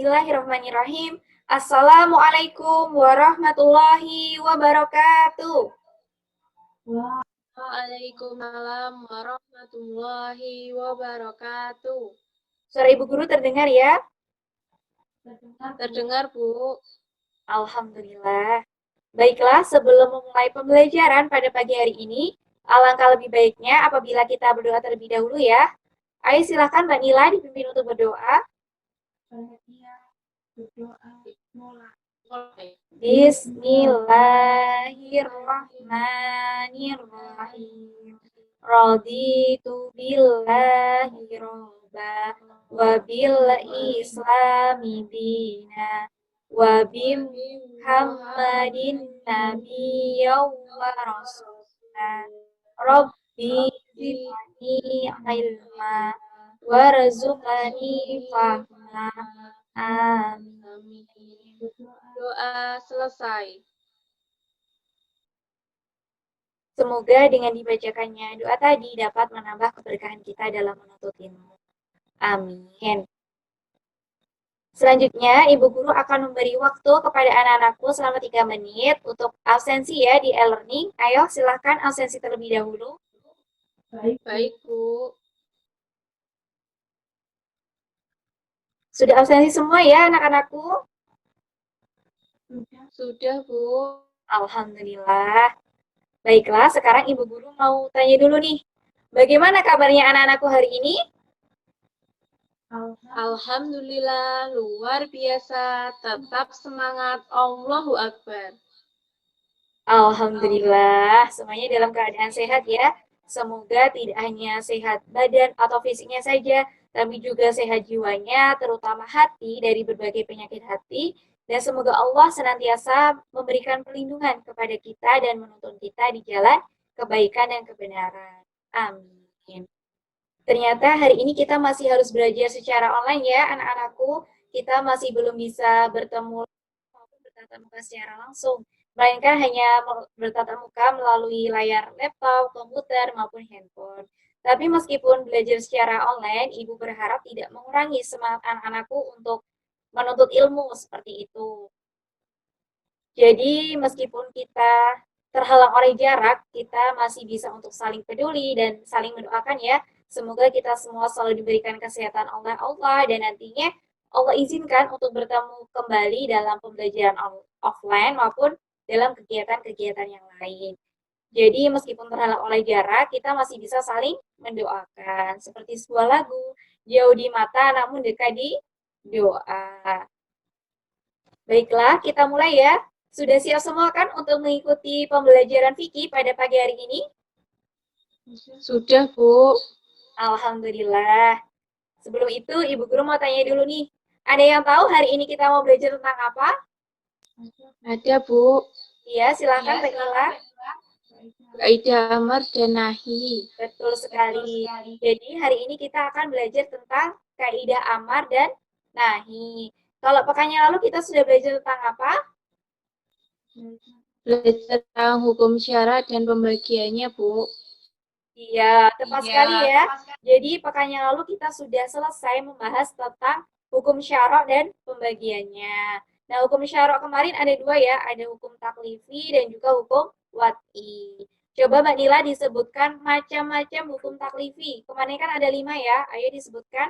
Bismillahirrahmanirrahim. Assalamualaikum warahmatullahi wabarakatuh. Waalaikumsalam warahmatullahi wabarakatuh. Suara Ibu Guru terdengar ya? Terdengar, Bu. Alhamdulillah. Baiklah, sebelum memulai pembelajaran pada pagi hari ini, alangkah lebih baiknya apabila kita berdoa terlebih dahulu ya. Ayo silakan Mbak Nila dipimpin untuk berdoa. Bismillahirrahmanirrahim. Raditu billahi robba wa bil islami dina wa bim Muhammadin nabiyya wa rasulah. Rabbi zidni ilma warzuqni fahma. Amin. Doa selesai. Semoga dengan dibacakannya doa tadi dapat menambah keberkahan kita dalam menuntut ilmu. Amin. Selanjutnya, Ibu Guru akan memberi waktu kepada anak-anakku selama 3 menit untuk absensi ya di e-learning. Ayo, silahkan absensi terlebih dahulu. Baik, Bu. Sudah absensi semua ya anak-anakku? Sudah, Bu. Alhamdulillah. Baiklah, sekarang Ibu Guru mau tanya dulu nih. Bagaimana kabarnya anak-anakku hari ini? Alhamdulillah, luar biasa. Tetap semangat. Allahu Akbar. Alhamdulillah, semuanya dalam keadaan sehat ya. Semoga tidak hanya sehat badan atau fisiknya saja, tapi juga sehat jiwanya, terutama hati dari berbagai penyakit hati. Dan semoga Allah senantiasa memberikan perlindungan kepada kita dan menuntun kita di jalan kebaikan dan kebenaran. Amin. Ternyata hari ini kita masih harus belajar secara online ya, anak-anakku. Kita masih belum bisa bertemu maupun bertatap muka secara langsung, melainkan hanya bertatap muka melalui layar laptop, komputer, maupun handphone. Tapi meskipun belajar secara online, Ibu berharap tidak mengurangi semangat anak-anakku untuk menuntut ilmu seperti itu. Jadi meskipun kita terhalang oleh jarak, kita masih bisa untuk saling peduli dan saling mendoakan ya. Semoga kita semua selalu diberikan kesehatan oleh Allah dan nantinya Allah izinkan untuk bertemu kembali dalam pembelajaran offline maupun dalam kegiatan-kegiatan yang lain. Jadi meskipun terhalang oleh jarak, kita masih bisa saling mendoakan. Seperti sebuah lagu, jauh di mata namun dekat di doa. Baiklah, kita mulai ya. Sudah siap semua kan untuk mengikuti pembelajaran fikih pada pagi hari ini? Sudah, Bu. Alhamdulillah. Sebelum itu, Ibu Guru mau tanya dulu nih. Ada yang tahu hari ini kita mau belajar tentang apa? Ada, Bu. Iya, silakan Mbak Ila. Kaidah amar dan nahi. Betul sekali. Jadi hari ini kita akan belajar tentang kaidah amar dan nahi. Kalau pekannya lalu kita sudah belajar tentang apa? Belajar tentang hukum syarat dan pembagiannya, Bu. Iya, tepat sekali ya. Jadi pekannya lalu kita sudah selesai membahas tentang hukum syarok dan pembagiannya. Nah, hukum syarok kemarin ada dua ya, ada hukum taklifi dan juga hukum wad'i. Coba Mbak Nila disebutkan macam-macam hukum taklifi. Kemarin kan ada 5 ya, ayo disebutkan.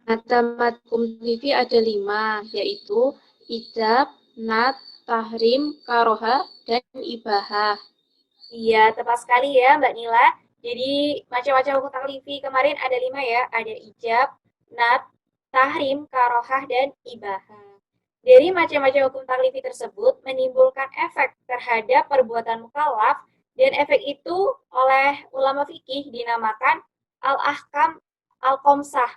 Mata-mata hukum taklifi ada 5, yaitu ijab, nat, tahrim, karohah, dan ibahah. Iya, tepat sekali ya Mbak Nila. Jadi macam-macam hukum taklifi kemarin ada 5 ya, ada ijab, nat, tahrim, karohah, dan ibahah. Dari macam-macam hukum taklifi tersebut menimbulkan efek terhadap perbuatan mukallaf dan efek itu oleh ulama fikih dinamakan al-ahkam al-qomsah.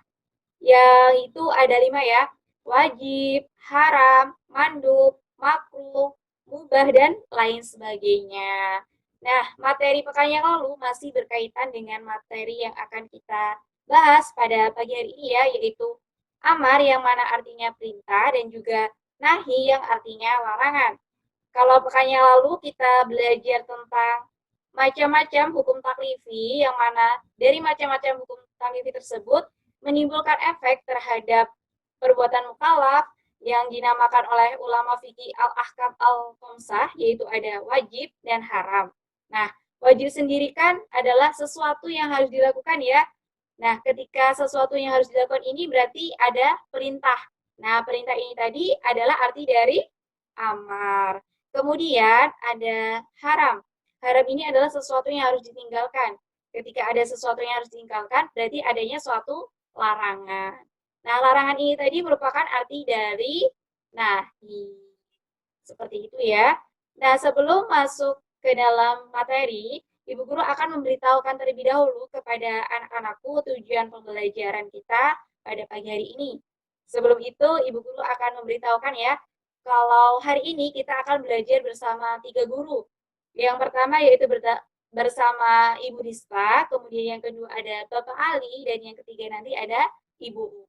Yang itu ada 5 ya, wajib, haram, mandub, makruh, mubah, dan lain sebagainya. Nah, materi pekan yang lalu masih berkaitan dengan materi yang akan kita bahas pada pagi hari ini ya, yaitu amar yang mana artinya perintah dan juga nahi yang artinya larangan. Kalau pekan yang lalu kita belajar tentang macam-macam hukum taklifi yang mana dari macam-macam hukum taklifi tersebut menimbulkan efek terhadap perbuatan mukallaf yang dinamakan oleh ulama fikih al-ahkam al-khamsah, yaitu ada wajib dan haram. Nah, wajib sendiri kan adalah sesuatu yang harus dilakukan ya. Nah, ketika sesuatu yang harus dilakukan ini berarti ada perintah. Nah, perintah ini tadi adalah arti dari amar. Kemudian ada haram. Haram ini adalah sesuatu yang harus ditinggalkan. Ketika ada sesuatu yang harus ditinggalkan, berarti adanya suatu larangan. Nah, larangan ini tadi merupakan arti dari nahi. Seperti itu ya. Nah, sebelum masuk ke dalam materi, Ibu Guru akan memberitahukan terlebih dahulu kepada anak-anakku tujuan pembelajaran kita pada pagi hari ini. Sebelum itu, Ibu Guru akan memberitahukan ya, kalau hari ini kita akan belajar bersama 3 guru. Yang pertama yaitu bersama Ibu Dista, kemudian yang kedua ada Bapak Ali, dan yang ketiga nanti ada Ibu U.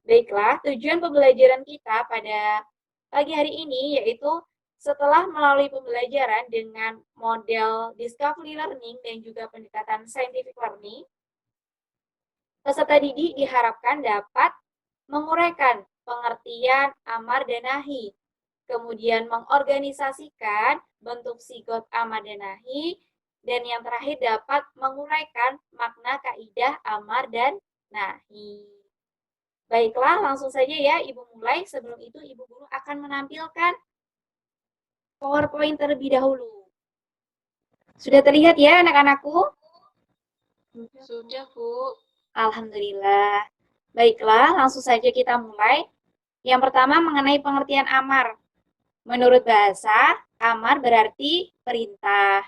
Baiklah, tujuan pembelajaran kita pada pagi hari ini yaitu setelah melalui pembelajaran dengan model discovery learning dan juga pendekatan scientific learning, peserta didik diharapkan dapat menguraikan pengertian amar dan nahi, kemudian mengorganisasikan bentuk sigot amar dan nahi, dan yang terakhir dapat menguraikan makna kaidah amar dan nahi. Baiklah, langsung saja ya Ibu mulai. Sebelum itu Ibu Guru akan menampilkan PowerPoint terlebih dahulu. Sudah terlihat ya anak-anakku? Sudah, Bu. Alhamdulillah. Baiklah, langsung saja kita mulai. Yang pertama mengenai pengertian amar. Menurut bahasa, amar berarti perintah.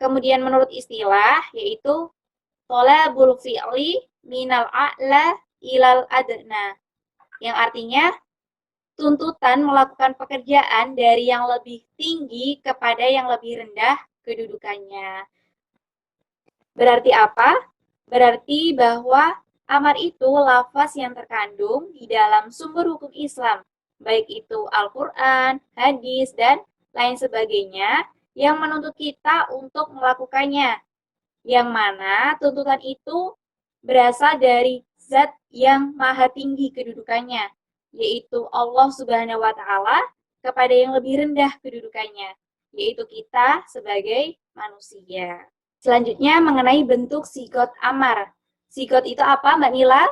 Kemudian menurut istilah, yaitu tolabul fi'li minal a'la ilal adna. Yang artinya tuntutan melakukan pekerjaan dari yang lebih tinggi kepada yang lebih rendah kedudukannya. Berarti apa? Berarti bahwa amar itu lafaz yang terkandung di dalam sumber hukum Islam, baik itu Al-Quran, hadis, dan lain sebagainya, yang menuntut kita untuk melakukannya. Yang mana tuntutan itu berasal dari zat yang maha tinggi kedudukannya, yaitu Allah Subhanahu wa Ta'ala, kepada yang lebih rendah kedudukannya, yaitu kita sebagai manusia. Selanjutnya mengenai bentuk sigot amar. Sigot itu apa, Mbak Nila?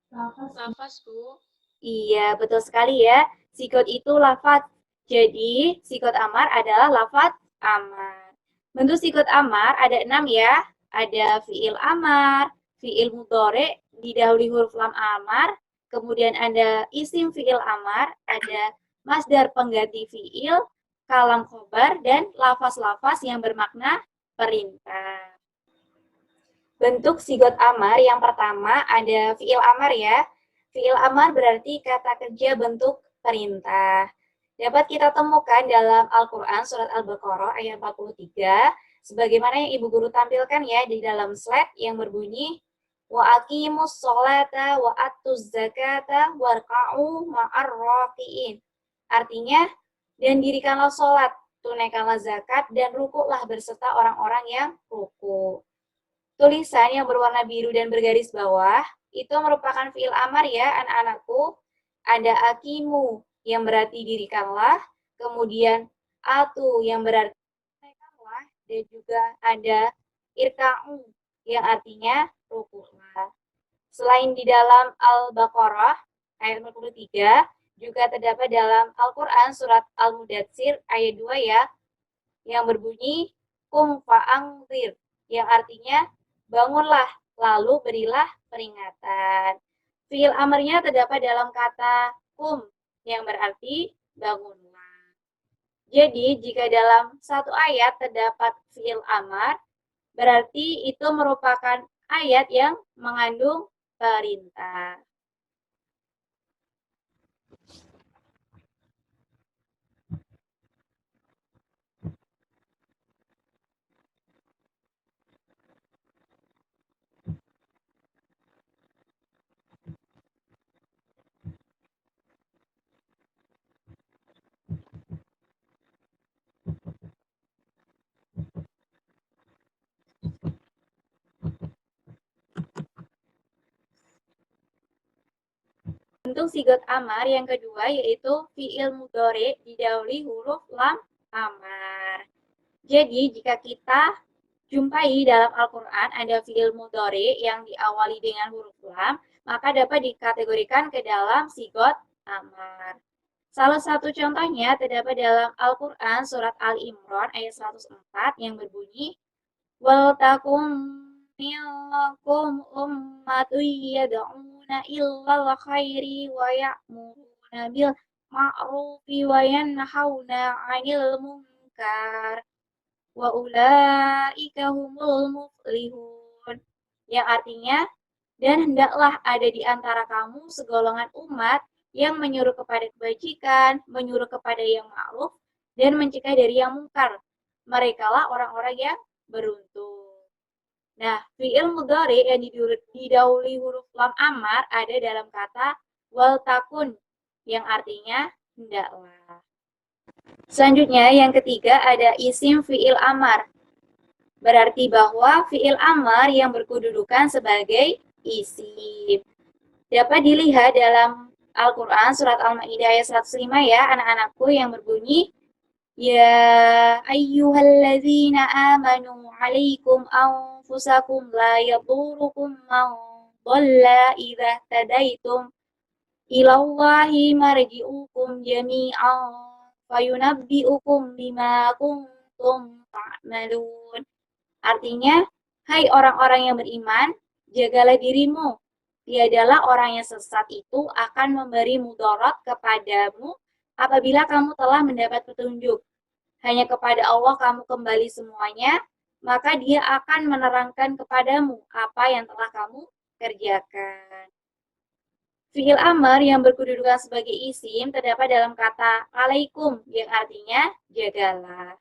Lafaz, Bu. Iya, betul sekali ya. Sigot itu lafaz. Jadi, sigot amar adalah lafaz amar. Bentuk sigot amar ada 6 ya. Ada fi'il amar, fi'il mudhari didahului huruf lam amar, kemudian ada isim fi'il amar, ada masdar pengganti fi'il, kalam khobar, dan lafaz-lafaz yang bermakna perintah. Bentuk sigot amar yang pertama ada fi'il amar ya. Fi'il amar berarti kata kerja bentuk perintah. Dapat kita temukan dalam Al-Quran surat Al-Baqarah ayat 43, sebagaimana yang Ibu Guru tampilkan ya di dalam slide yang berbunyi wa aqimus sholata wa atuz zakata warka'u ma'ar raki'in. Artinya, dan dirikanlah sholat, tunaikanlah zakat, dan rukuklah berserta orang-orang yang ruku. Tulisan yang berwarna biru dan bergaris bawah itu merupakan fi'il amar ya anak-anakku. Ada akimu yang berarti dirikanlah, kemudian atu yang berarti naikkanlah, dan juga ada irka'u yang artinya rukuklah. Selain di dalam Al-Baqarah ayat 43, juga terdapat dalam Al-Quran surat Al-Mudatsir ayat 2 ya, yang berbunyi kum fa'angzir, yang artinya bangunlah, lalu berilah peringatan. Fi'il amarnya terdapat dalam kata kum, yang berarti bangunlah. Jadi, jika dalam satu ayat terdapat fi'il amar, berarti itu merupakan ayat yang mengandung perintah. Bentuk sigot amar yang kedua yaitu fi'il mudhari didahului huruf lam amar. Jadi jika kita jumpai dalam Al-Quran ada fi'il mudhari yang diawali dengan huruf lam, maka dapat dikategorikan ke dalam sigot amar. Salah satu contohnya terdapat dalam Al-Quran surat Al-Imran ayat 104 yang berbunyi wal takum minkum ummatun yad'una illal khairi wa ya'muruna bil ma'rufi wa yanhauna 'anil munkar wa ulaika humul muflihun. Yang artinya, dan hendaklah ada di antara kamu segolongan umat yang menyuruh kepada kebajikan, menyuruh kepada yang ma'ruf, dan mencegah dari yang mungkar. Merekalah orang-orang yang beruntung. Nah, fi'il mudhari yang didahului huruf lam amar ada dalam kata wal takun, yang artinya hendaklah. Selanjutnya, yang ketiga ada isim fi'il amar. Berarti bahwa fi'il amar yang berkedudukan sebagai isim. Dapat dilihat dalam Al-Quran surat Al-Ma'idah ayat 105 ya, anak-anakku, yang berbunyi ya ayyuhalladzina amanu alaikum anfusakum la yadurukum man dhalla idza tadaitum ilallahi marji'ukum jami'an fayunabbi'ukum bima kuntum ta'malun. Artinya, hai orang-orang yang beriman, jagalah dirimu. Tiadalah orang yang sesat itu akan memberi mudarat kepadamu apabila kamu telah mendapat petunjuk. Hanya kepada Allah kamu kembali semuanya, maka Dia akan menerangkan kepadamu apa yang telah kamu kerjakan. Fi'il amar yang berkedudukan sebagai isim terdapat dalam kata alaikum yang artinya jagalah.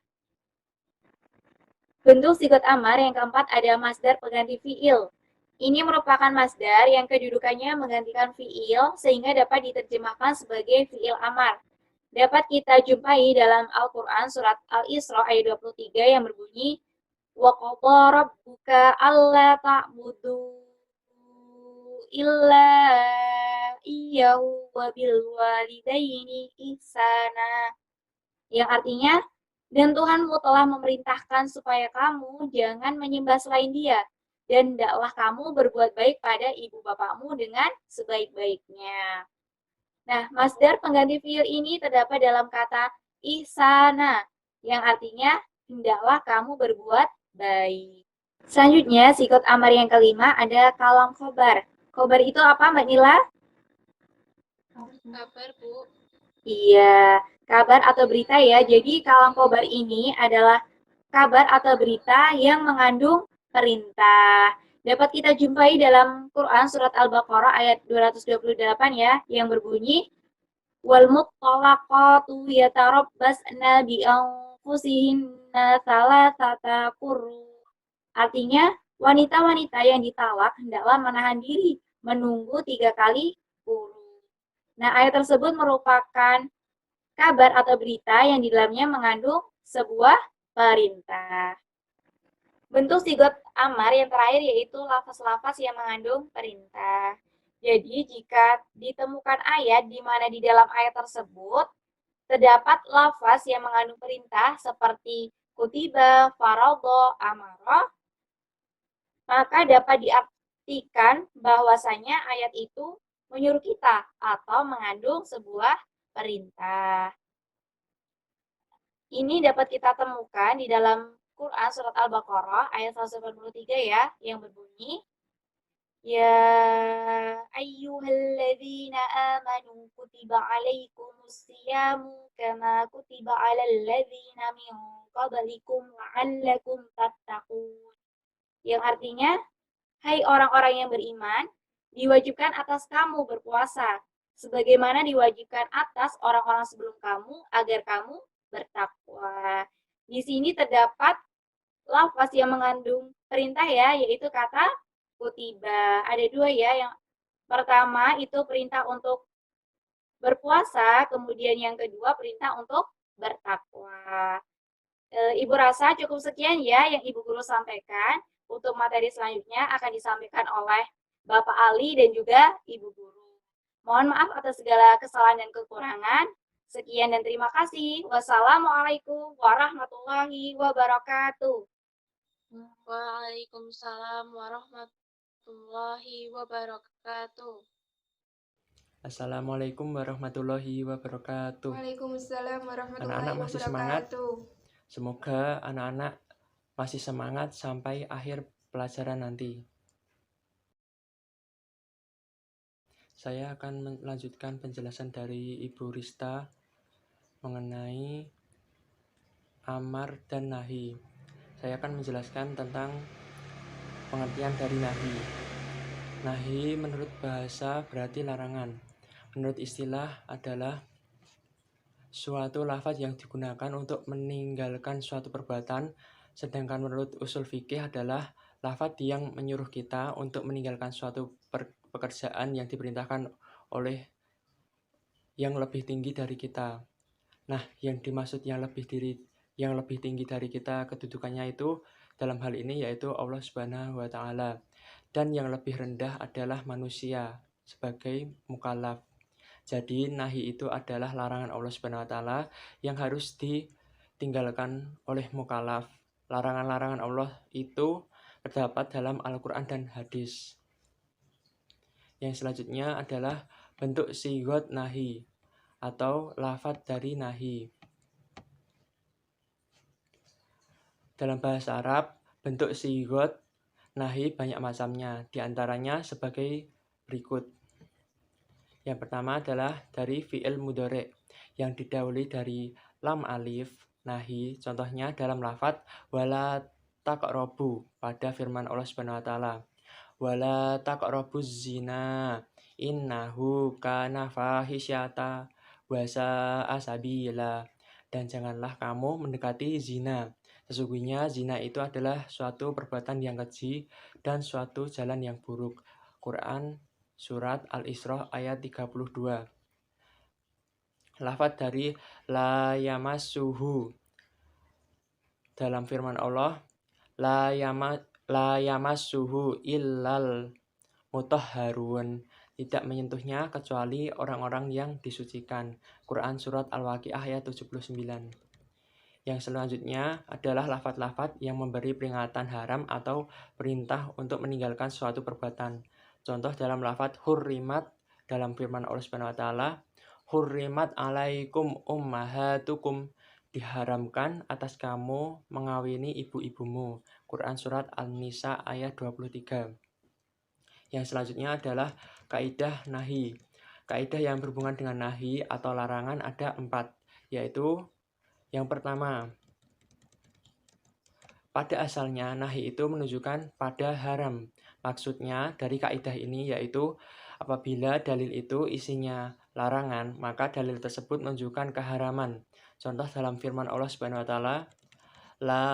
Bentuk sigot amar yang keempat ada masdar pengganti fi'il. Ini merupakan masdar yang kedudukannya menggantikan fi'il sehingga dapat diterjemahkan sebagai fi'il amar. Dapat kita jumpai dalam Al-Quran surat Al-Isra ayat 23 yang berbunyi wa qadha rabbuka alla ta'budu illa iyyahu wa bil walidaini ihsana. Yang artinya, dan Tuhanmu telah memerintahkan supaya kamu jangan menyembah selain Dia, dan hendaklah kamu berbuat baik pada ibu bapakmu dengan sebaik-baiknya. Nah, masdar pengganti fi'il ini terdapat dalam kata ihsana, yang artinya hendaklah kamu berbuat baik. Selanjutnya, sigot amar yang kelima ada kalam khobar. Khobar itu apa, Mbak Nila? Kabar, Bu. Iya, kabar atau berita ya. Jadi kalam khobar ini adalah kabar atau berita yang mengandung perintah. Dapat kita jumpai dalam Quran surat Al-Baqarah ayat 228 ya, yang berbunyi wal muttalaqatu yatarabbasna bi anfusihinna thalathata qurru. Artinya, wanita-wanita yang ditalak hendaklah menahan diri menunggu 3 kali kurun. Nah, ayat tersebut merupakan kabar atau berita yang di dalamnya mengandung sebuah perintah. Bentuk sigot amar yang terakhir yaitu lafaz-lafaz yang mengandung perintah. Jadi, jika ditemukan ayat di mana di dalam ayat tersebut terdapat lafaz yang mengandung perintah seperti kutiba, faradha, amara, maka dapat diartikan bahwasanya ayat itu menyuruh kita atau mengandung sebuah perintah. Ini dapat kita temukan di dalam Quran surat Al-Baqarah ayat 183 ya, yang berbunyi ya ayyuhalladzina amanu kutiba alaikumus siyamu kama kutiba alal ladzina min qablikum la'allakum tattaqun. Yang artinya, hai orang-orang yang beriman, diwajibkan atas kamu berpuasa sebagaimana diwajibkan atas orang-orang sebelum kamu agar kamu bertakwa. Di sini terdapat lafaz yang mengandung perintah ya, yaitu kata kutiba. Ada 2 ya, yang pertama itu perintah untuk berpuasa, kemudian yang kedua perintah untuk bertakwa. Ibu rasa cukup sekian ya yang Ibu Guru sampaikan. Untuk materi selanjutnya akan disampaikan oleh Bapak Ali dan juga Ibu Guru. Mohon maaf atas segala kesalahan dan kekurangan. Sekian dan terima kasih. Wassalamualaikum warahmatullahi wabarakatuh. Waalaikumsalam warahmatullahi wabarakatuh. Assalamualaikum warahmatullahi wabarakatuh. Waalaikumsalam warahmatullahi Anak-anak masih semangat? wabarakatuh. Semoga anak-anak masih semangat sampai akhir pelajaran nanti. Saya akan melanjutkan penjelasan dari Ibu Rista mengenai amar dan nahi. Saya akan menjelaskan tentang pengertian dari nahi. Nahi menurut bahasa berarti larangan. Menurut istilah adalah suatu lafaz yang digunakan untuk meninggalkan suatu perbuatan, sedangkan menurut usul fikih adalah lafaz yang menyuruh kita untuk meninggalkan suatu pekerjaan yang diperintahkan oleh yang lebih tinggi dari kita. Nah, yang dimaksud yang lebih tinggi dari kita kedudukannya itu dalam hal ini yaitu Allah Subhanahu wa taala. Dan yang lebih rendah adalah manusia sebagai mukallaf. Jadi nahi itu adalah larangan Allah Subhanahu wa taala yang harus ditinggalkan oleh mukallaf. Larangan-larangan Allah itu terdapat dalam Al-Qur'an dan hadis. Yang selanjutnya adalah bentuk sigot nahi atau lafadz dari nahi. Dalam bahasa Arab, bentuk sigot nahi banyak macamnya, diantaranya sebagai berikut. Yang pertama adalah dari fi'il mudhari' yang didahului dari lam alif nahi. Contohnya dalam lafadz wala taqrabu pada firman Allah Subhanahu wa taala. Wala taqrabuz zina innahu kana fahisyata wa sa'a sabila. Dan janganlah kamu mendekati zina. Sesungguhnya zina itu adalah suatu perbuatan yang keji dan suatu jalan yang buruk. Quran Surat Al-Isra ayat 32. Lafadz dari la yamassuhu dalam firman Allah la yamassuhu illal mutahharun, tidak menyentuhnya kecuali orang-orang yang disucikan. Quran Surat Al-Waqiah ayat 79. Yang selanjutnya adalah lafadz-lafadz yang memberi peringatan haram atau perintah untuk meninggalkan suatu perbuatan. Contoh dalam lafadz hurrimat dalam firman Allah Subhanahu wa taala, hurrimat alaikum ummahatukum, diharamkan atas kamu mengawini ibu-ibumu. Quran Surat An-Nisa ayat 23. Yang selanjutnya adalah kaidah nahi. Kaidah yang berhubungan dengan nahi atau larangan ada 4, yaitu yang pertama, pada asalnya nahi itu menunjukkan pada haram. Maksudnya dari kaidah ini yaitu apabila dalil itu isinya larangan, maka dalil tersebut menunjukkan keharaman. Contoh dalam firman Allah Subhanahu wa taala, la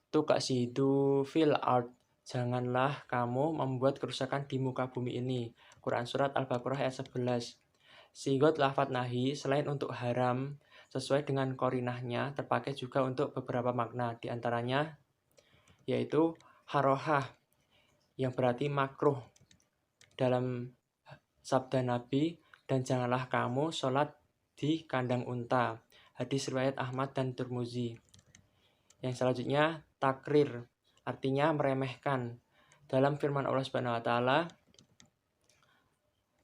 tuqsidu fil ard, janganlah kamu membuat kerusakan di muka bumi ini. Quran Surat Al-Baqarah ayat 11. Sigot lafadz nahi selain untuk haram sesuai dengan korinahnya terpakai juga untuk beberapa makna, diantaranya yaitu harohah yang berarti makruh dalam sabda Nabi, dan janganlah kamu sholat di kandang unta. Hadis riwayat Ahmad dan Tirmizi. Yang selanjutnya takrir, artinya meremehkan. Dalam firman Allah Subhanahu wa taala,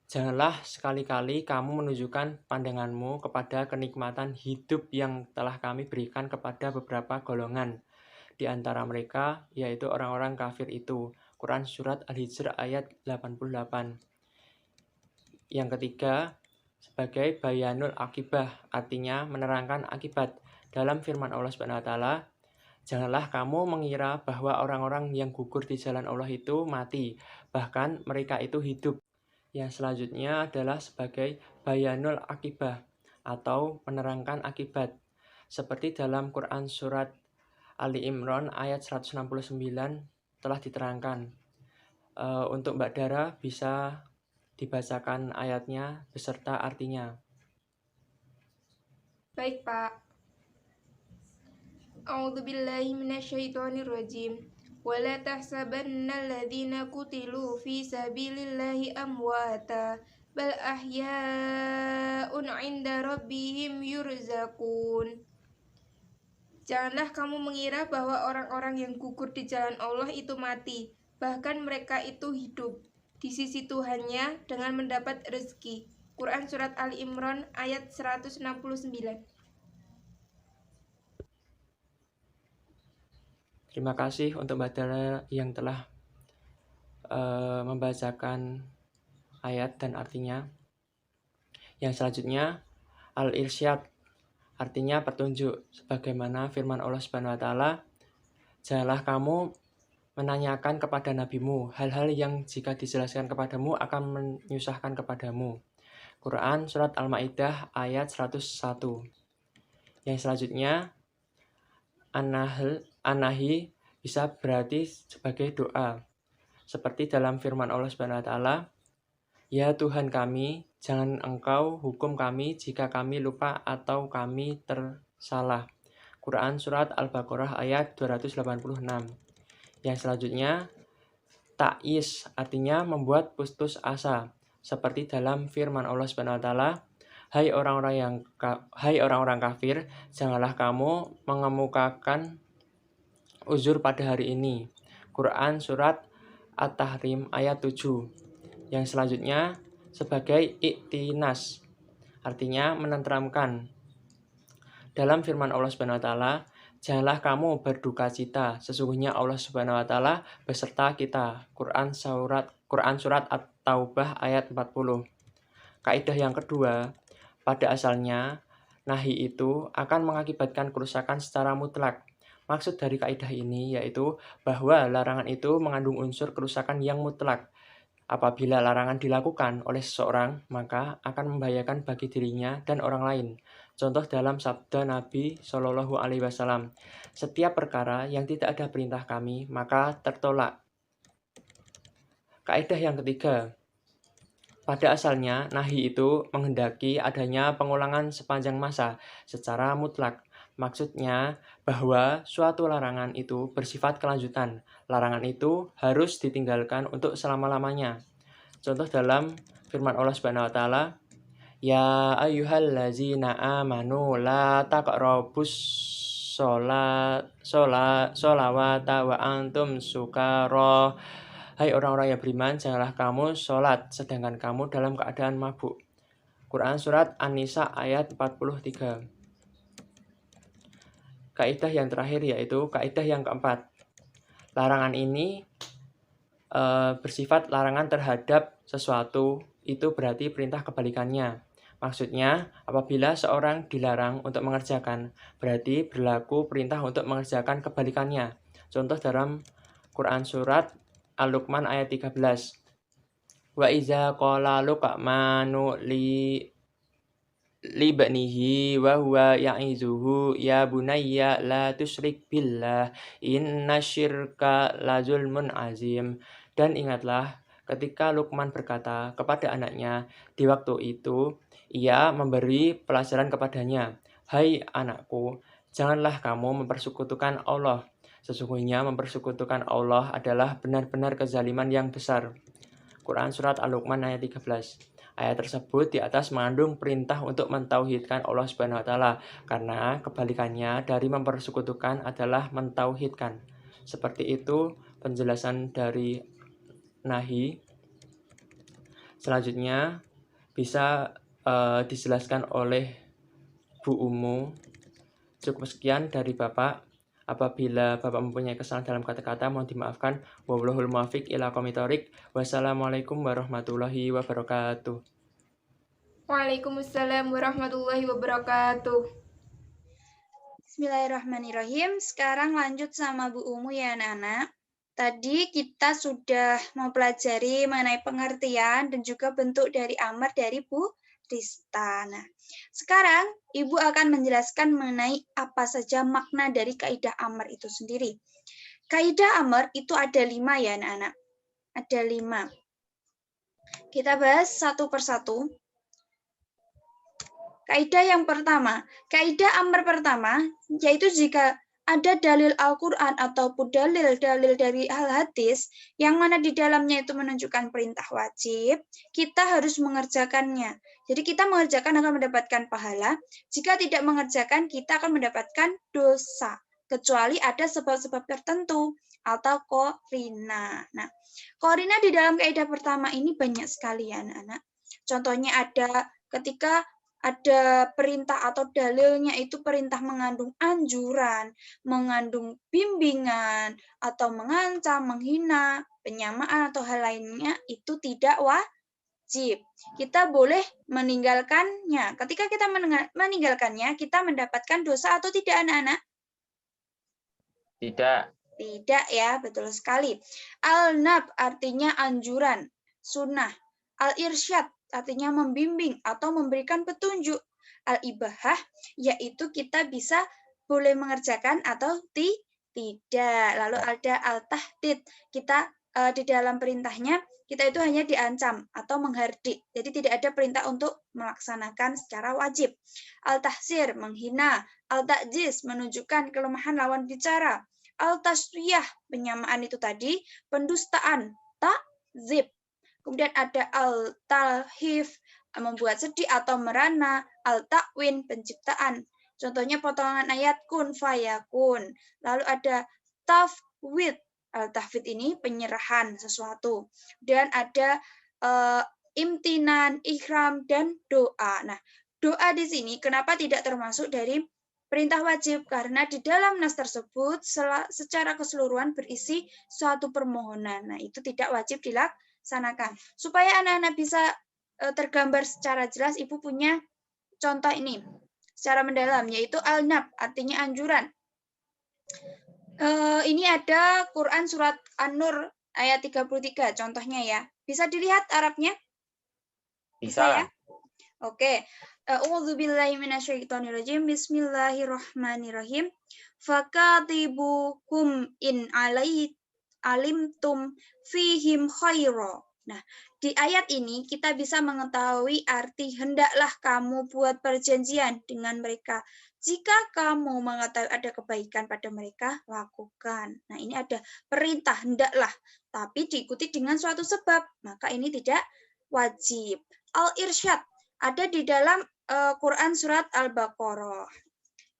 janganlah sekali-kali kamu menunjukkan pandanganmu kepada kenikmatan hidup yang telah kami berikan kepada beberapa golongan di antara mereka, yaitu orang-orang kafir itu. Quran Surat Al-Hijr ayat 88. Yang ketiga, sebagai bayanul akibah, artinya menerangkan akibat. Dalam firman Allah Subhanahu wa taala, janganlah kamu mengira bahwa orang-orang yang gugur di jalan Allah itu mati, bahkan mereka itu hidup. Yang selanjutnya adalah sebagai bayanul akibah atau menerangkan akibat. Seperti dalam Quran Surat Ali Imran ayat 169 telah diterangkan. Untuk Mbak Dara bisa dibacakan ayatnya beserta artinya. Baik, Pak. A'udzubillahi minasyaitonirrajim. ولا تحسبن الذين قتلوا في سبيل الله أمواتا بل أحياء عند ربهم يرزقون. Janganlah kamu mengira bahwa orang-orang yang gugur di jalan Allah itu mati, bahkan mereka itu hidup di sisi Tuhannya dengan mendapat rezeki. Quran Surat Ali Imran ayat 169. Terima kasih untuk Mbak Dara yang telah membacakan ayat dan artinya. Yang selanjutnya, al-irsyad, artinya petunjuk, sebagaimana firman Allah Subhanahu wa taala, janganlah kamu menanyakan kepada nabimu hal-hal yang jika dijelaskan kepadamu akan menyusahkan kepadamu. Quran Surat Al-Ma'idah ayat 101. Yang selanjutnya, An-Nahi bisa berarti sebagai doa. Seperti dalam firman Allah Subhanahu wa taala, ya Tuhan kami, jangan Engkau hukum kami jika kami lupa atau kami tersalah. Quran Surat Al-Baqarah ayat 286. Yang selanjutnya, ta'is artinya membuat putus asa. Seperti dalam firman Allah Subhanahu wa taala, hai orang-orang kafir, janganlah kamu mengemukakan uzur pada hari ini. Quran Surat At-Tahrim ayat 7. Yang selanjutnya sebagai iktinas, artinya menenteramkan. Dalam firman Allah Subhanahu wa taala, janganlah kamu berduka cita, sesungguhnya Allah Subhanahu wa taala beserta kita. Quran Surat At-Taubah ayat 40. Kaidah yang kedua, pada asalnya nahi itu akan mengakibatkan kerusakan secara mutlak. Maksud dari kaidah ini yaitu bahwa larangan itu mengandung unsur kerusakan yang mutlak. Apabila larangan dilakukan oleh seseorang, maka akan membahayakan bagi dirinya dan orang lain. Contoh dalam sabda Nabi Shallallahu Alaihi Wasallam, setiap perkara yang tidak ada perintah kami, maka tertolak. Kaidah yang ketiga, pada asalnya nahi itu menghendaki adanya pengulangan sepanjang masa secara mutlak. Maksudnya bahwa suatu larangan itu bersifat kelanjutan. Larangan itu harus ditinggalkan untuk selama-lamanya. Contoh dalam firman Allah Subhanahu wa taala, ya ayyuhallazina amanu la taqrabus sholawata wa antum sukara. Hai orang-orang yang beriman, janganlah kamu sholat sedangkan kamu dalam keadaan mabuk. Quran Surat An-Nisa ayat 43. Kaidah yang terakhir yaitu kaidah yang keempat. Larangan ini bersifat larangan terhadap sesuatu, itu berarti perintah kebalikannya. Maksudnya, apabila seorang dilarang untuk mengerjakan, berarti berlaku perintah untuk mengerjakan kebalikannya. Contoh dalam Quran Surat Al-Luqman ayat 13. Wa iza qala Luqmanu li banihi wa huwa ya'izuhu ya bunayya la tusyrik billah inna syirka la zulmun azim. Dan ingatlah ketika Luqman berkata kepada anaknya di waktu itu ia memberi pelajaran kepadanya, hai anakku, janganlah kamu mempersekutukan Allah. Sesungguhnya mempersekutukan Allah adalah benar-benar kezaliman yang besar. Quran Surat Al-Luqman ayat 13. Ayat tersebut di atas mengandung perintah untuk mentauhidkan Allah Subhanahu wa taala, karena kebalikannya dari mempersekutukan adalah mentauhidkan. Seperti itu penjelasan dari nahi. Selanjutnya bisa dijelaskan oleh Bu Umu. Cukup sekian dari Bapak. Apabila Bapak mempunyai kesalahan dalam kata-kata, mohon dimaafkan. Wallahul muwaffiq ila aqwamit thoriq. Wassalamualaikum warahmatullahi wabarakatuh. Waalaikumsalam warahmatullahi wabarakatuh. Bismillahirrahmanirrahim. Sekarang lanjut sama Bu Umu ya anak-anak. Tadi kita sudah mempelajari mengenai pengertian dan juga bentuk dari amar dari Bu Rista. Nah, sekarang Ibu akan menjelaskan mengenai apa saja makna dari kaidah amar itu sendiri. Kaidah amar itu ada 5 ya anak-anak. Ada 5. Kita bahas satu persatu. Kaidah yang pertama, kaidah amar pertama, yaitu jika ada dalil Al-Quran ataupun dalil-dalil dari al-hadis yang mana di dalamnya itu menunjukkan perintah wajib, kita harus mengerjakannya. Jadi kita mengerjakan akan mendapatkan pahala, jika tidak mengerjakan kita akan mendapatkan dosa. Kecuali ada sebab-sebab tertentu atau korina. Nah, korina di dalam kaidah pertama ini banyak sekali ya anak-anak. Contohnya ada ketika ada perintah atau dalilnya itu perintah mengandung anjuran, mengandung bimbingan, atau mengancam, menghina, penyamaan, atau hal lainnya, itu tidak wajib. Kita boleh meninggalkannya. Ketika kita meninggalkannya, kita mendapatkan dosa atau tidak, anak-anak? Tidak. Tidak ya, betul sekali. Al-nab artinya anjuran, sunnah. Al-irsyad artinya membimbing atau memberikan petunjuk. Al-ibahah yaitu kita bisa boleh mengerjakan atau tidak. Lalu ada al-tahdid. Kita di dalam perintahnya kita itu hanya diancam atau menghardik. Jadi tidak ada perintah untuk melaksanakan secara wajib. Al-tahzir menghina. Al-ta'jiz menunjukkan kelemahan lawan bicara. Al-taswiyah penyamaan itu tadi, pendustaan, takzib. Kemudian ada al-talhif, membuat sedih atau merana, al-takwin, penciptaan. Contohnya potongan ayat kun fayakun. Lalu ada tafwid. Al-tafwid ini penyerahan sesuatu. Dan ada imtinan, ihram, dan doa. Nah, doa di sini kenapa tidak termasuk dari perintah wajib? Karena di dalam nas tersebut secara keseluruhan berisi suatu permohonan. Nah, itu tidak wajib dilaksanakan. Supaya anak-anak bisa tergambar secara jelas, Ibu punya contoh ini secara mendalam, yaitu al-nab, artinya anjuran. Ini ada Quran surat An-Nur ayat 33, contohnya ya. Bisa dilihat Arabnya? Bisa ya? Oke. A'udzubillahi minasyaitonirrajim. Bismillahirrahmanirrahim. Fakatibuhum in alimtum fihim khaira. Nah, di ayat ini kita bisa mengetahui arti hendaklah kamu buat perjanjian dengan mereka. Jika kamu mengetahui ada kebaikan pada mereka, lakukan. Nah, ini ada perintah hendaklah, tapi diikuti dengan suatu sebab, maka ini tidak wajib. Al-irsyad ada di dalam Quran surat Al-Baqarah,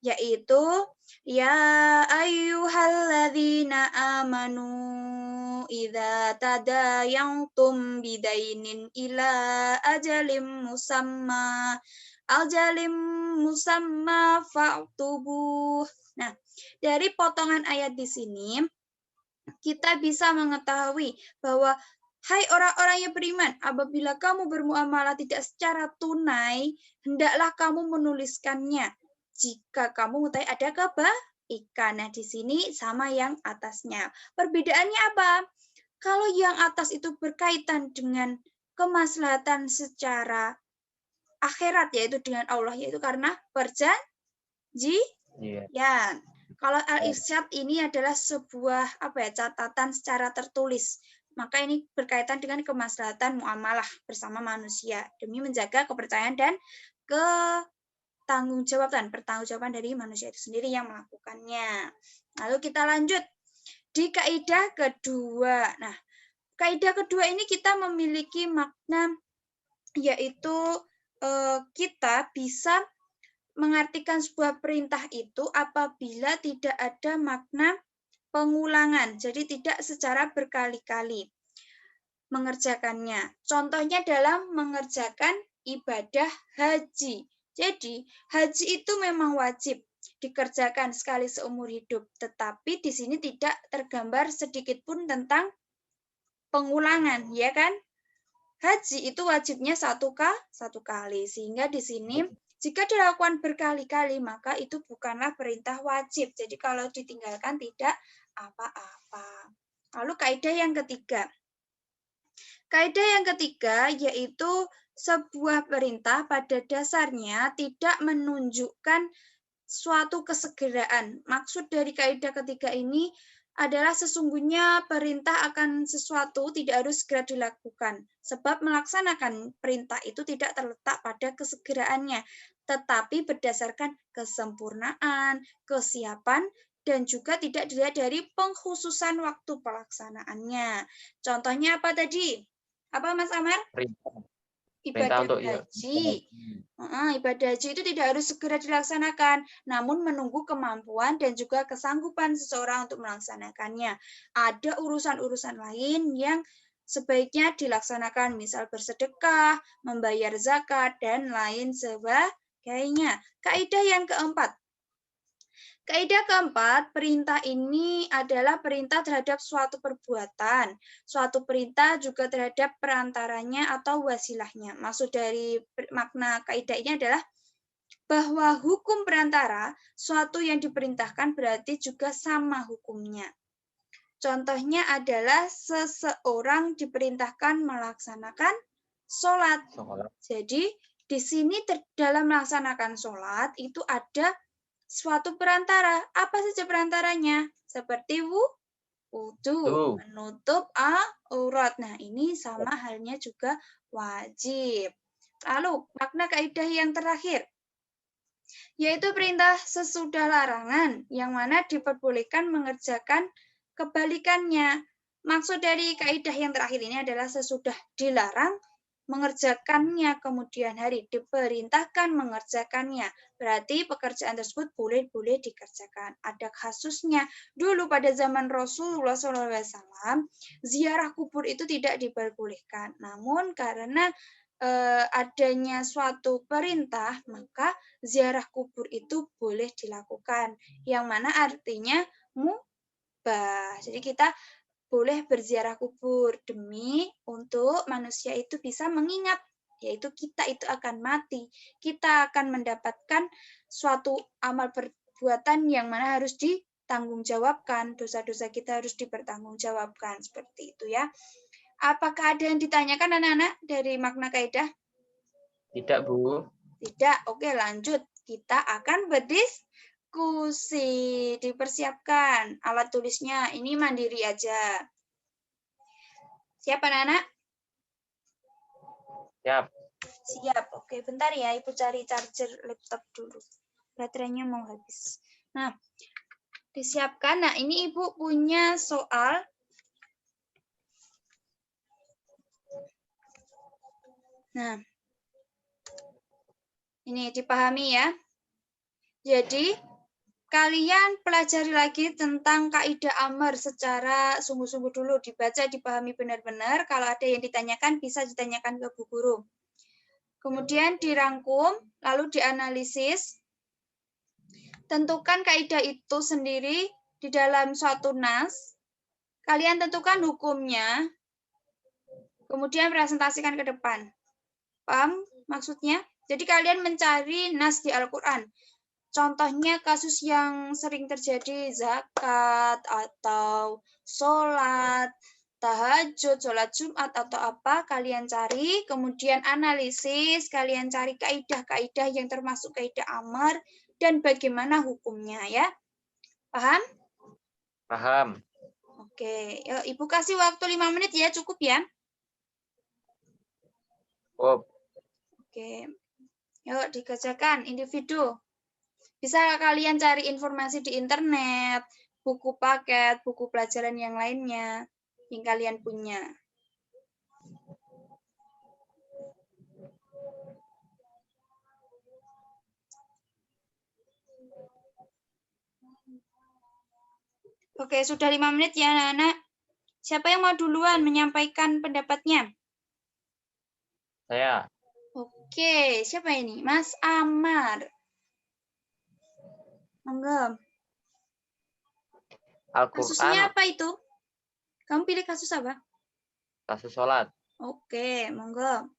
yaitu ya ayyuhalladzina amanu idza tadayantum bidainin ila ajalim musamma fa'tubuh. Nah, dari potongan ayat di sini kita bisa mengetahui bahwa hai orang-orang yang beriman, apabila kamu bermuamalah tidak secara tunai, hendaklah kamu menuliskannya. Jika kamu mengetahui ada kebaikan. Nah, di sini sama yang atasnya. Perbedaannya apa? Kalau yang atas itu berkaitan dengan kemaslahatan secara akhirat, yaitu dengan Allah, yaitu karena perjanjian. Kalau al-irsyad ini adalah sebuah catatan secara tertulis. Maka ini berkaitan dengan kemaslahatan muamalah bersama manusia demi menjaga kepercayaan dan pertanggungjawaban dari manusia itu sendiri yang melakukannya. Lalu kita lanjut di kaidah kedua. Nah, kaidah kedua ini kita memiliki makna, yaitu kita bisa mengartikan sebuah perintah itu apabila tidak ada makna pengulangan, jadi tidak secara berkali-kali mengerjakannya. Contohnya dalam mengerjakan ibadah haji. Jadi, haji itu memang wajib dikerjakan sekali seumur hidup, tetapi di sini tidak tergambar sedikit pun tentang pengulangan, ya kan? Haji itu wajibnya satu kali, sehingga di sini jika dilakukan berkali-kali, maka itu bukanlah perintah wajib. Jadi kalau ditinggalkan tidak apa-apa. Lalu kaidah yang ketiga. Kaidah yang ketiga yaitu sebuah perintah pada dasarnya tidak menunjukkan suatu kesegeraan. Maksud dari kaidah ketiga ini adalah sesungguhnya perintah akan sesuatu tidak harus segera dilakukan. Sebab melaksanakan perintah itu tidak terletak pada kesegeraannya, tetapi berdasarkan kesempurnaan, kesiapan, dan juga tidak dilihat dari pengkhususan waktu pelaksanaannya. Contohnya apa tadi? Apa Mas Amar? Ibadah haji. Ibadah haji itu tidak harus segera dilaksanakan, namun menunggu kemampuan dan juga kesanggupan seseorang untuk melaksanakannya. Ada urusan-urusan lain yang sebaiknya dilaksanakan, misal bersedekah, membayar zakat, dan lain sebagainya. Kaidah yang keempat. Kaidah keempat, perintah ini adalah perintah terhadap suatu perbuatan. Suatu perintah juga terhadap perantaranya atau wasilahnya. Maksud dari makna kaidah ini adalah bahwa hukum perantara, suatu yang diperintahkan berarti juga sama hukumnya. Contohnya adalah seseorang diperintahkan melaksanakan sholat. Jadi, di sini dalam melaksanakan sholat itu ada suatu perantara. Apa saja perantaranya? Seperti wudu, menutup aurat. Nah, ini sama halnya juga wajib. Lalu, makna kaidah yang terakhir, yaitu perintah sesudah larangan, yang mana diperbolehkan mengerjakan kebalikannya. Maksud dari kaidah yang terakhir ini adalah sesudah dilarang, mengerjakannya kemudian hari diperintahkan mengerjakannya. Berarti pekerjaan tersebut boleh dikerjakan. Ada kasusnya. Dulu pada zaman Rasulullah SAW, ziarah kubur itu tidak diperbolehkan. Namun karena adanya suatu perintah, maka ziarah kubur itu boleh dilakukan. Yang mana artinya mubah. Jadi kita boleh berziarah kubur demi untuk manusia itu bisa mengingat, yaitu kita itu akan mati. Kita akan mendapatkan suatu amal perbuatan yang mana harus ditanggungjawabkan. Dosa-dosa kita harus dipertanggungjawabkan. Seperti itu ya. Apakah ada yang ditanyakan anak-anak dari makna kaidah? Tidak, Bu. Tidak. Oke, lanjut. Kita akan berdiskusi. Dipersiapkan alat tulisnya, ini mandiri aja. Siap anak-anak? Siap. Siap. Oke, bentar ya, Ibu cari charger laptop dulu. Baterainya mau habis. Nah, disiapkan. Nah, ini Ibu punya soal. Nah, ini dipahami ya. Jadi, kalian pelajari lagi tentang kaidah amar secara sungguh-sungguh dulu, dibaca, dipahami benar-benar. Kalau ada yang ditanyakan, bisa ditanyakan ke Bu Guru. Kemudian dirangkum, lalu dianalisis. Tentukan kaidah itu sendiri di dalam suatu nas. Kalian tentukan hukumnya, kemudian presentasikan ke depan. Paham maksudnya? Jadi kalian mencari nas di Al-Quran. Contohnya kasus yang sering terjadi, zakat atau sholat, tahajud, sholat Jumat atau apa, kalian cari, kemudian analisis, kalian cari kaidah-kaidah yang termasuk kaidah amar, dan bagaimana hukumnya ya. Paham? Paham. Oke, yuk, Ibu kasih waktu 5 menit ya, cukup ya? Oke, yuk dikerjakan individu. Bisa kalian cari informasi di internet, buku paket, buku pelajaran yang lainnya yang kalian punya. Oke, sudah 5 menit ya anak-anak. Siapa yang mau duluan menyampaikan pendapatnya? Saya. Oke, siapa ini? Mas Amar. Monggo. Kasusnya Al-Quran. apa itu? Kamu pilih kasus apa? Kasus sholat. Oke, monggo.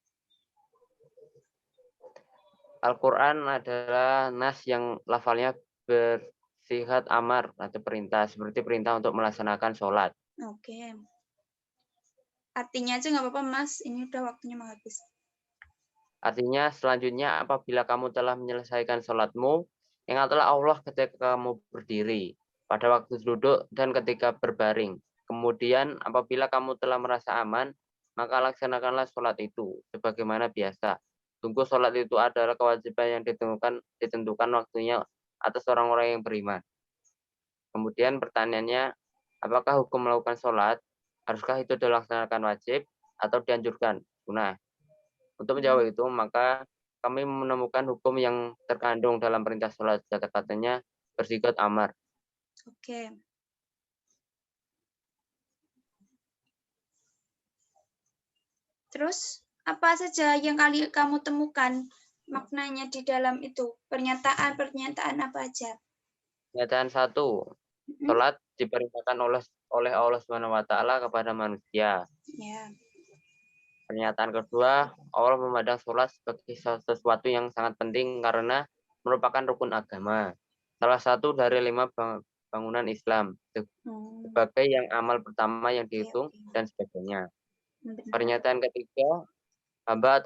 Al-Quran adalah nas yang lafalnya bersifat amar atau perintah, seperti perintah untuk melaksanakan sholat. Oke. Artinya aja nggak apa-apa, Mas. Ini udah waktunya mau habis. Artinya selanjutnya apabila kamu telah menyelesaikan sholatmu, ingatlah Allah ketika kamu berdiri, pada waktu duduk, dan ketika berbaring. Kemudian apabila kamu telah merasa aman, maka laksanakanlah sholat itu sebagaimana biasa. Sungguh sholat itu adalah kewajiban yang ditentukan waktunya atas orang-orang yang beriman. Kemudian pertanyaannya, apakah hukum melakukan sholat, haruskah itu dilaksanakan wajib atau dianjurkan? Nah, untuk menjawab itu, maka kami menemukan hukum yang terkandung dalam perintah sholat, kata-katanya bersikap amar. Oke. Terus, apa saja yang kamu temukan maknanya di dalam itu? Pernyataan apa aja? Pernyataan 1, sholat diperintahkan oleh Allah SWT kepada manusia. Ya. Pernyataan kedua, Allah memandang sholat sebagai sesuatu yang sangat penting karena merupakan rukun agama. Salah satu dari 5 bangunan Islam, sebagai yang amal pertama yang dihitung dan sebagainya. Pernyataan ketiga, hamba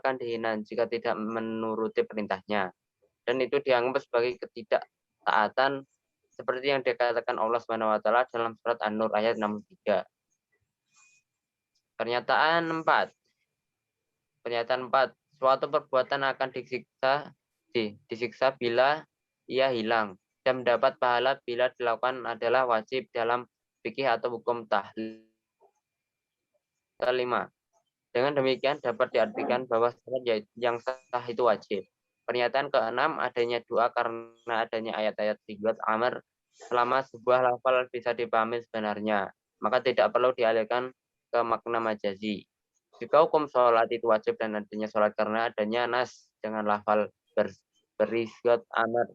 akan dihina jika tidak menuruti perintahnya. Dan itu dianggap sebagai ketidaktaatan seperti yang dikatakan Allah SWT dalam surat An-Nur ayat 63. Pernyataan 4, suatu perbuatan akan disiksa bila ia hilang dan mendapat pahala bila dilakukan adalah wajib dalam fikih atau hukum tahlil. 5. Dengan demikian dapat diartikan bahwa sholat yang sah itu wajib. Pernyataan ke-6, adanya doa karena adanya ayat-ayat sifat amar selama sebuah lafal bisa dipahami sebenarnya, maka tidak perlu dialihkan ke makna majazi. Jika hukum sholat itu wajib dan adanya sholat karena adanya nas dengan lafal berisgat amar,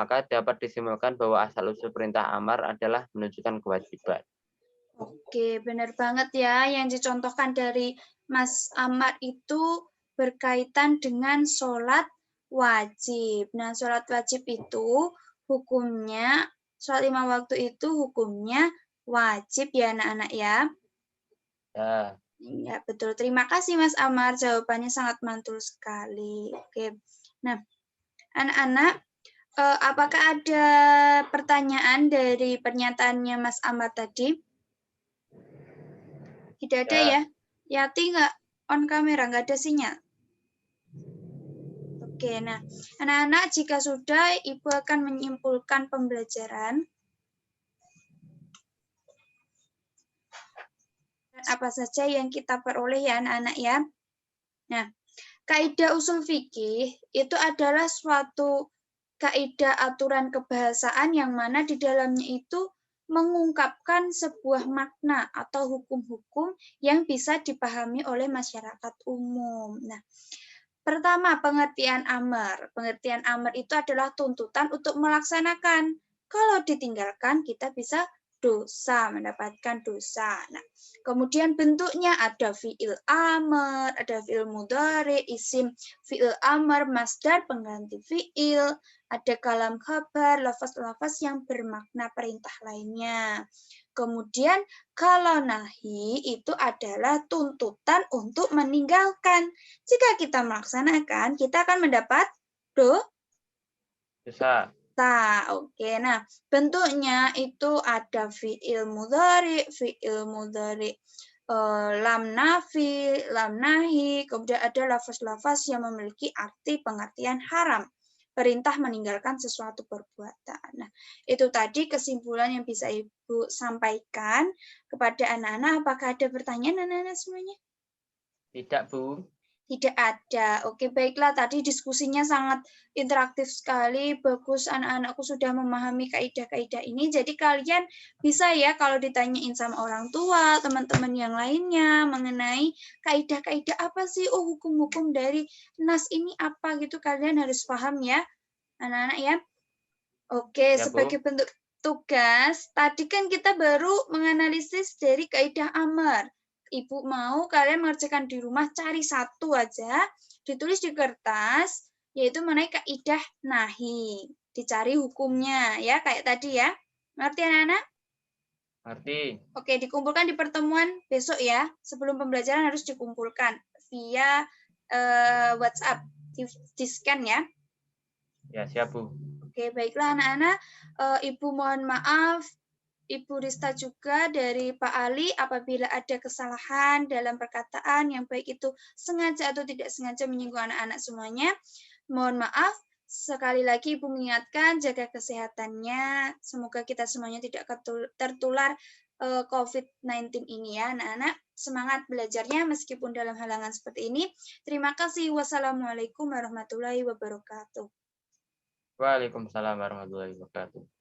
maka dapat disimpulkan bahwa asal-usul perintah amar adalah menunjukkan kewajiban. Oke, benar banget ya. Yang dicontohkan dari Mas Amar itu berkaitan dengan sholat wajib. Nah, sholat wajib itu hukumnya, sholat 5 waktu itu hukumnya wajib ya anak-anak ya? Ya. Ya, betul. Terima kasih Mas Amar, jawabannya sangat mantul sekali. Oke, nah anak-anak, apakah ada pertanyaan dari pernyataannya Mas Amar tadi? Tidak ada ya? Yati nggak on kamera, nggak ada sinyal? Oke, nah anak-anak jika sudah, Ibu akan menyimpulkan pembelajaran. Apa saja yang kita peroleh ya anak-anak ya. Nah, kaidah usul fikih itu adalah suatu kaidah aturan kebahasaan yang mana di dalamnya itu mengungkapkan sebuah makna atau hukum-hukum yang bisa dipahami oleh masyarakat umum. Nah, pertama, pengertian amar. Pengertian amar itu adalah tuntutan untuk melaksanakan. Kalau ditinggalkan, kita bisa dosa, mendapatkan dosa. Nah, kemudian bentuknya ada fi'il amar, ada fi'il mudhari, isim fi'il amar, masdar pengganti fi'il, ada kalam khabar, lafaz-lafaz yang bermakna perintah lainnya. Kemudian kalau nahi itu adalah tuntutan untuk meninggalkan. Jika kita melaksanakan, kita akan mendapat dosa. Oke, nah bentuknya itu ada fi'il mudhari, lam nafi, lam nahi, kemudian ada lafaz-lafaz yang memiliki arti pengertian haram. Perintah meninggalkan sesuatu perbuatan. Nah, itu tadi kesimpulan yang bisa Ibu sampaikan kepada anak-anak. Apakah ada pertanyaan anak-anak semuanya? Tidak, Bu. Tidak ada. Oke, baiklah. Tadi diskusinya sangat interaktif sekali. Bagus, anak-anakku sudah memahami kaidah-kaidah ini. Jadi kalian bisa ya kalau ditanyain sama orang tua, teman-teman yang lainnya mengenai kaidah-kaidah apa sih? Oh, hukum-hukum dari nas ini apa gitu. Kalian harus paham ya, anak-anak ya. Oke, Ya, sebagai bentuk tugas, tadi kan kita baru menganalisis dari kaidah amar. Ibu mau kalian mengerjakan di rumah, cari satu aja, ditulis di kertas, yaitu mengenai kaidah nahi. Dicari hukumnya, ya, kayak tadi ya. Ngerti anak-anak? Ngerti. Oke, dikumpulkan di pertemuan besok ya. Sebelum pembelajaran harus dikumpulkan via WhatsApp, di-scan ya. Ya, siap, Bu. Oke, baiklah anak-anak. Ibu mohon maaf. Ibu Rista juga dari Pak Ali apabila ada kesalahan dalam perkataan yang baik itu sengaja atau tidak sengaja menyinggung anak-anak semuanya. Mohon maaf. Sekali lagi Ibu mengingatkan, jaga kesehatannya. Semoga kita semuanya tidak tertular COVID-19 ini ya anak-anak. Semangat belajarnya meskipun dalam halangan seperti ini. Terima kasih. Wassalamualaikum warahmatullahi wabarakatuh. Waalaikumsalam warahmatullahi wabarakatuh.